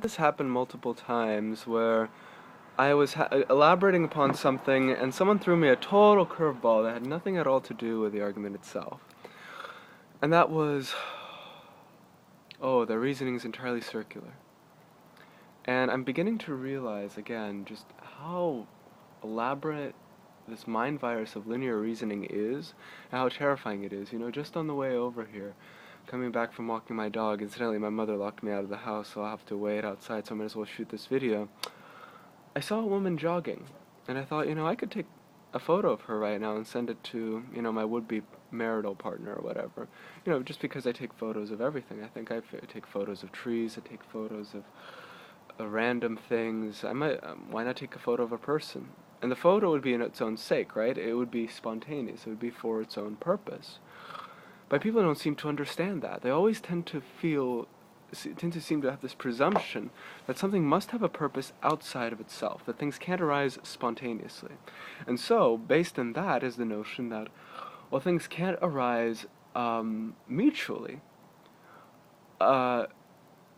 This happened multiple times where I was elaborating upon something and someone threw me a total curveball that had nothing at all to do with the argument itself. And that was, oh, the reasoning is entirely circular. And I'm beginning to realize again just how elaborate this mind virus of linear reasoning is, and how terrifying it is. You know, just on the way over here, coming back from walking my dog, incidentally, my mother locked me out of the house, so I'll have to wait outside, so I might as well shoot this video. I saw a woman jogging, and I thought, I could take a photo of her right now and send it to, my would-be marital partner or whatever. Just because I take photos of everything. I think take photos of trees, I take photos of random things. I might, why not take a photo of a person? And the photo would be in its own sake, right? It would be spontaneous. It would be for its own purpose. But people don't seem to understand that. They always tend to seem to have this presumption that something must have a purpose outside of itself, that things can't arise spontaneously. And so, based on that is the notion that, well, things can't arise mutually.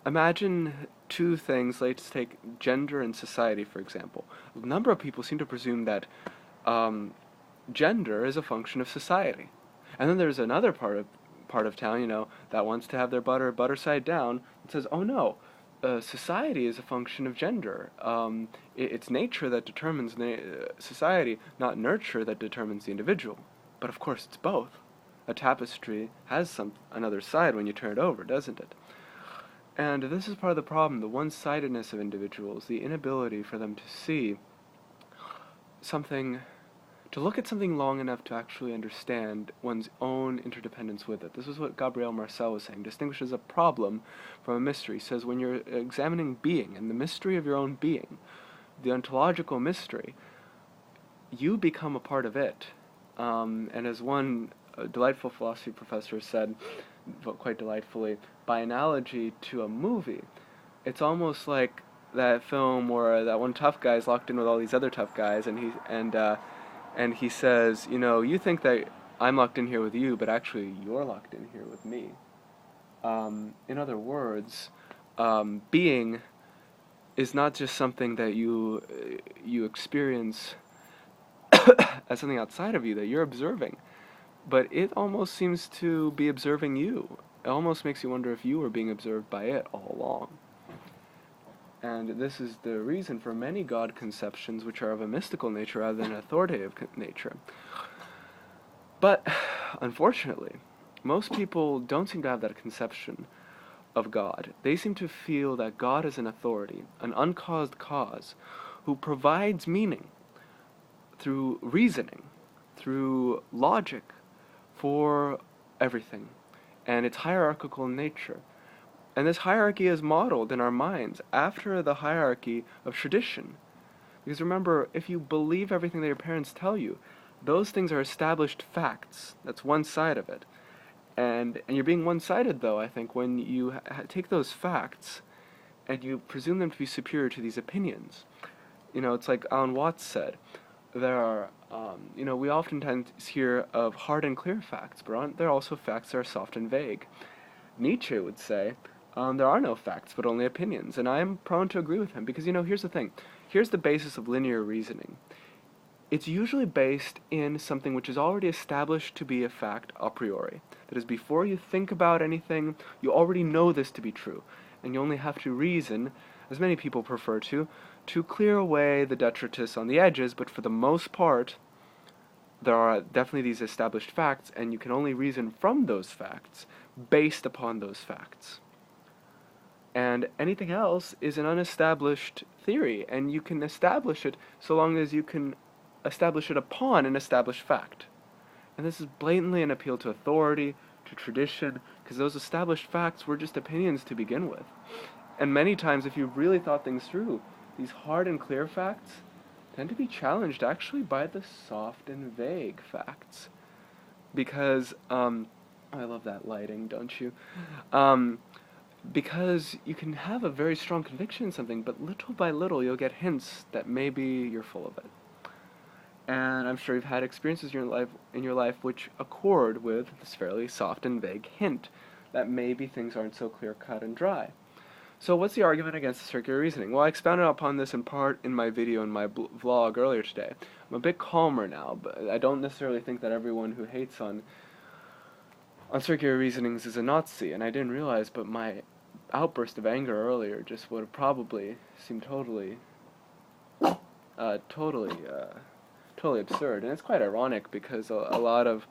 Imagine two things, let's take gender and society, for example. A number of people seem to presume that gender is a function of society. And then there's another part of town, that wants to have their butter side down, and says, oh no, society is a function of gender. It's nature that determines society, not nurture that determines the individual. But of course, it's both. A tapestry has another side when you turn it over, doesn't it? And this is part of the problem, the one-sidedness of individuals, the inability for them to see something, to look at something long enough to actually understand one's own interdependence with it. This is what Gabriel Marcel was saying, distinguishes a problem from a mystery. He says when you're examining being and the mystery of your own being, the ontological mystery, you become a part of it. And as one delightful philosophy professor said, quite delightfully, by analogy to a movie, it's almost like that film where that one tough guy is locked in with all these other tough guys, and he says, you think that I'm locked in here with you, but actually you're locked in here with me. In other words, being is not just something that you experience as something outside of you that you're observing, but it almost seems to be observing you. It almost makes you wonder if you were being observed by it all along. And this is the reason for many God conceptions which are of a mystical nature rather than an authoritative nature. But, unfortunately, most people don't seem to have that conception of God. They seem to feel that God is an authority, an uncaused cause, who provides meaning through reasoning, through logic, for everything, and it's hierarchical in nature. And this hierarchy is modeled in our minds after the hierarchy of tradition. Because remember, if you believe everything that your parents tell you, those things are established facts. That's one side of it. And you're being one-sided, though, I think, when you take those facts and you presume them to be superior to these opinions. It's like Alan Watts said, there are, we oftentimes hear of hard and clear facts, but aren't there also facts that are soft and vague? Nietzsche would say, there are no facts, but only opinions, and I'm prone to agree with him, because, here's the thing. Here's the basis of linear reasoning. It's usually based in something which is already established to be a fact a priori. That is, before you think about anything, you already know this to be true, and you only have to reason, as many people prefer to clear away the detritus on the edges, but for the most part, there are definitely these established facts, and you can only reason from those facts, based upon those facts. And anything else is an unestablished theory, and you can establish it so long as you can establish it upon an established fact. And this is blatantly an appeal to authority, to tradition, because those established facts were just opinions to begin with. And many times, if you've really thought things through, these hard and clear facts tend to be challenged actually by the soft and vague facts. Because, I love that lighting, don't you? Because you can have a very strong conviction in something, but little by little you'll get hints that maybe you're full of it. And I'm sure you've had experiences in your life which accord with this fairly soft and vague hint that maybe things aren't so clear-cut and dry. So what's the argument against the circular reasoning? Well, I expounded upon this in part in my video in my vlog earlier today. I'm a bit calmer now, but I don't necessarily think that everyone who hates on circular reasonings is a Nazi, and I didn't realize, but my outburst of anger earlier just would have probably seemed totally absurd. And it's quite ironic because a lot of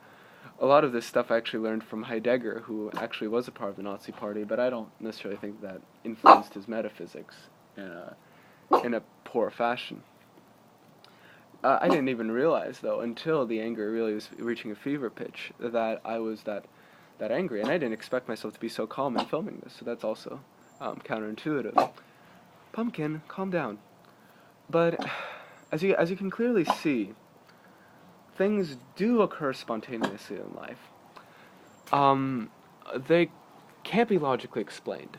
this stuff I actually learned from Heidegger, who actually was a part of the Nazi Party, but I don't necessarily think that influenced his metaphysics in a poor fashion. I didn't even realize, though, until the anger really was reaching a fever pitch, that I was that angry, and I didn't expect myself to be so calm in filming this, so that's also counterintuitive. Pumpkin, calm down. But as you can clearly see, things do occur spontaneously in life. They can't be logically explained.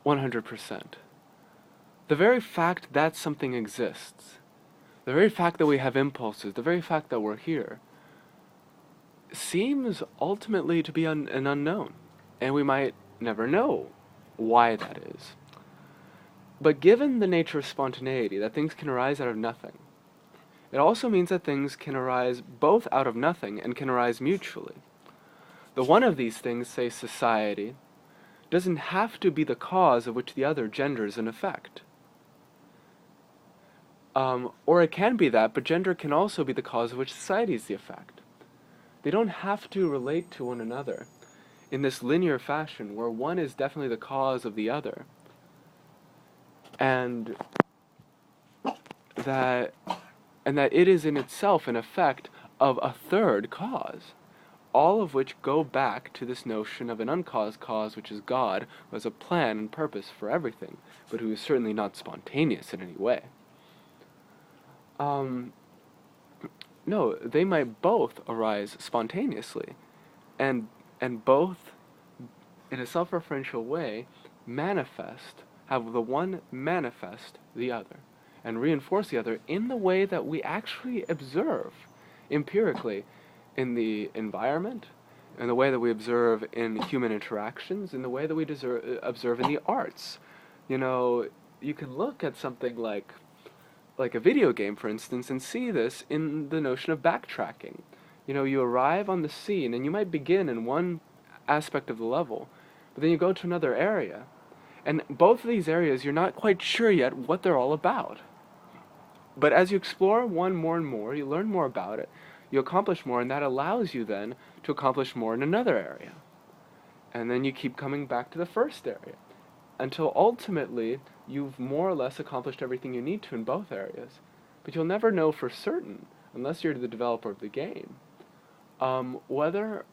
100%. The very fact that something exists, the very fact that we have impulses, the very fact that we're here, seems ultimately to be an unknown, and we might never know why that is. But given the nature of spontaneity, that things can arise out of nothing, it also means that things can arise both out of nothing and can arise mutually. The one of these things, say society, doesn't have to be the cause of which the other genders an effect. Or it can be that, but gender can also be the cause of which society is the effect. They don't have to relate to one another in this linear fashion where one is definitely the cause of the other. And that it is in itself an effect of a third cause, all of which go back to this notion of an uncaused cause, which is God, who has a plan and purpose for everything, but who is certainly not spontaneous in any way. No, they might both arise spontaneously, and both, in a self-referential way, have the one manifest the other, and reinforce the other in the way that we actually observe empirically in the environment, in the way that we observe in human interactions, in the way that we observe in the arts. You know, you can look at something like a video game, for instance, and see this in the notion of backtracking. You know, you arrive on the scene, and you might begin in one aspect of the level, but then you go to another area. And both of these areas, you're not quite sure yet what they're all about. But as you explore one more and more, you learn more about it, you accomplish more, and that allows you then to accomplish more in another area. And then you keep coming back to the first area, until ultimately you've more or less accomplished everything you need to in both areas. But you'll never know for certain, unless you're the developer of the game, whether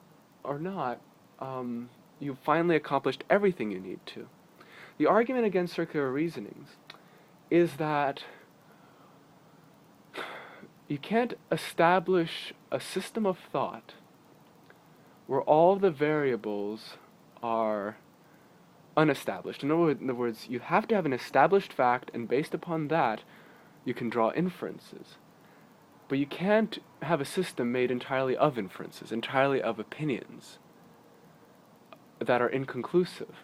or not you've finally accomplished everything you need to. The argument against circular reasonings is that you can't establish a system of thought where all the variables are unestablished. In other words, you have to have an established fact, and based upon that, you can draw inferences. But you can't have a system made entirely of inferences, entirely of opinions that are inconclusive.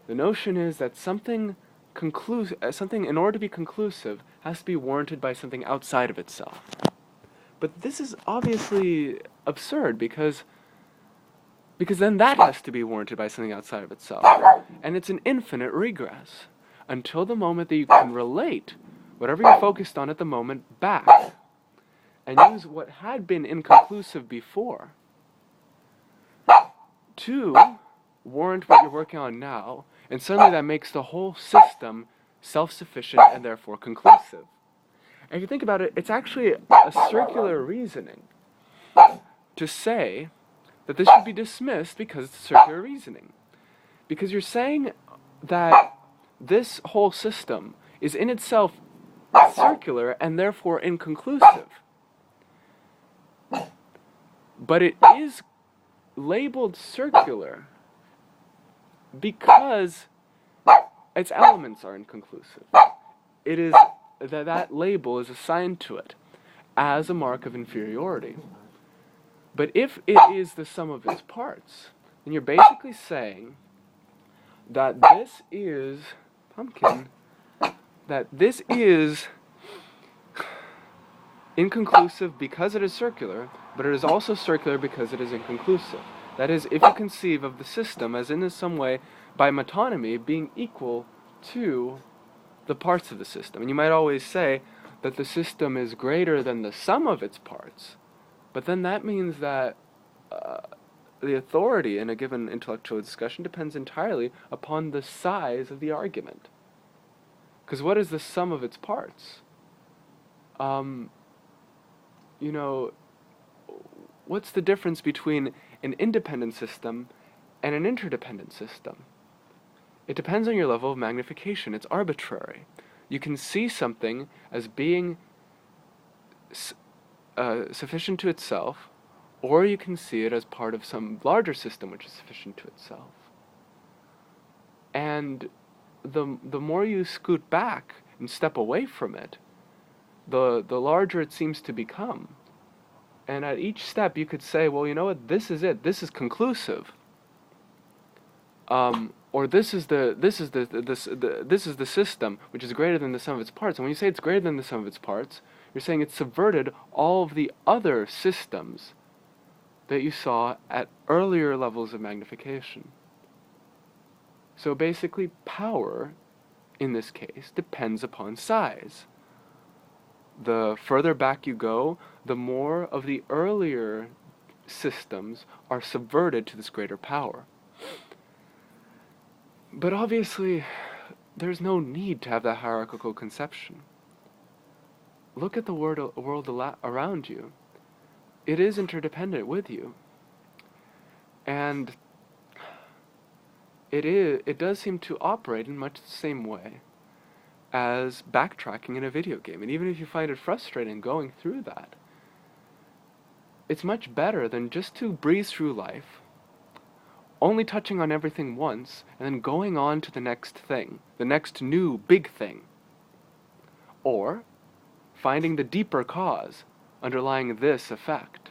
The notion is that something in order to be conclusive, has to be warranted by something outside of itself. But this is obviously absurd, because then that has to be warranted by something outside of itself. And it's an infinite regress, until the moment that you can relate whatever you're focused on at the moment back, and use what had been inconclusive before to warrant what you're working on now, and suddenly that makes the whole system self-sufficient and therefore conclusive. And if you think about it, it's actually a circular reasoning to say that this should be dismissed because it's circular reasoning. Because you're saying that this whole system is in itself circular and therefore inconclusive. But it is labeled circular because its elements are inconclusive. It is that label is assigned to it as a mark of inferiority. But if it is the sum of its parts, then you're basically saying that this is pumpkin, that this is inconclusive because it is circular, but it is also circular because it is inconclusive. That is, if you conceive of the system as in some way, by metonymy, being equal to the parts of the system. And you might always say that the system is greater than the sum of its parts, but then that means that the authority in a given intellectual discussion depends entirely upon the size of the argument. Because what is the sum of its parts? You know, what's the difference between an independent system and an interdependent system? It depends on your level of magnification. It's arbitrary. You can see something as being sufficient to itself, or you can see it as part of some larger system which is sufficient to itself. And the more you scoot back and step away from it, the larger it seems to become. And at each step you could say, well, you know what, this is it, this is conclusive. Or this is the system which is greater than the sum of its parts. And when you say it's greater than the sum of its parts, you're saying it's subverted all of the other systems that you saw at earlier levels of magnification. So basically, power, in this case, depends upon size. The further back you go, the more of the earlier systems are subverted to this greater power. But obviously, there's no need to have that hierarchical conception. Look at the world around you. It is interdependent with you. And it does seem to operate in much the same way as backtracking in a video game. And even if you find it frustrating going through that, it's much better than just to breeze through life, only touching on everything once, and then going on to the next thing, the next new big thing. Or finding the deeper cause underlying this effect.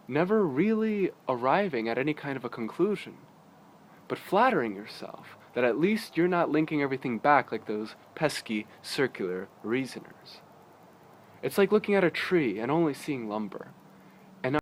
Never really arriving at any kind of a conclusion, but flattering yourself that at least you're not linking everything back like those pesky circular reasoners. It's like looking at a tree and only seeing lumber.